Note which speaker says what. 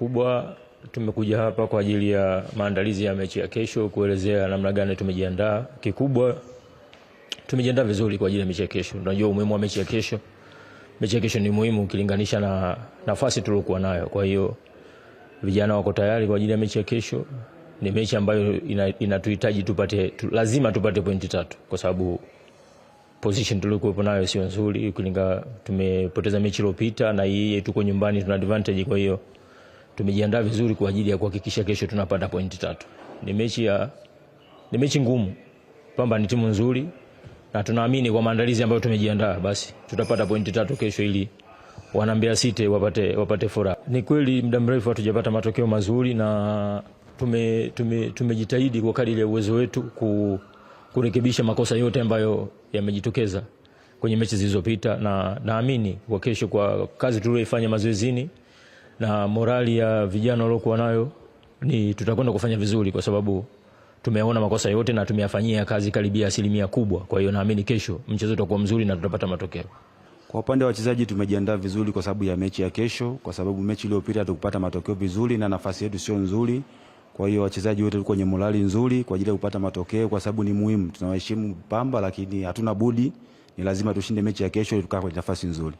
Speaker 1: Kubwa tumekuja hapa kwa ajili ya maandalizi ya mechi ya kesho, kuelezea namna gani tumejiandaa. Kikubwa tumejiandaa vizuri kwa ajili ya mechi ya kesho. Unajua umuhimu wa mechi ya kesho. Mechi ya kesho ni muhimu ukilinganisha na nafasi tuliyokuwa nayo. Kwa hiyo vijana wako tayari kwa ajili ya mechi ya kesho. Ni mechi ambayo inatuhitaji lazima tupate pointi 3 kwa sababu position tuliyokuwa nayo sio nzuri. Tumepoteza mechi iliyopita na hii tuko nyumbani, tuna advantage. Kwa hiyo tumejiandaa vizuri kwa ajili ya kuhakikisha kesho tunapata pointi 3. Ni mechi ngumu. Pamba ni timu nzuri na tunaamini kwa maandalizi ambayo tumejiandaa basi tutapata pointi 3 kesho ili wana Mbeya City wapate furaha. Ni kweli muda mrefu hatujapata matokeo mazuri na tumejitahidi kwa kadri ya uwezo wetu kurekebisha makosa yote ambayo yamejitokeza kwenye mechi zilizopita, na naamini kwa kesho, kwa kazi tuliyoifanya mazoezini na morali ya vijana waliokuwa nayo, tutakwenda kufanya vizuri kwa sababu tumeona makosa yote na tumeyafanyia kazi karibia asilimia kubwa. Kwa hiyo naamini kesho mchezo utakuwa mzuri na tutapata matokeo.
Speaker 2: Kwa upande wa wachezaji tumejiandaa vizuri kwa sababu ya mechi ya kesho, kwa sababu mechi iliyopita tukupata matokeo vizuri na nafasi yetu sio nzuri. Kwa hiyo wachezaji wote walikuwa kwenye morali nzuri kwa ajili ya kupata matokeo, kwa sababu ni muhimu. Tunawaheshimu Pamba lakini hatuna budi, ni lazima tushinde mechi ya kesho ili tukae kwenye nafasi nzuri.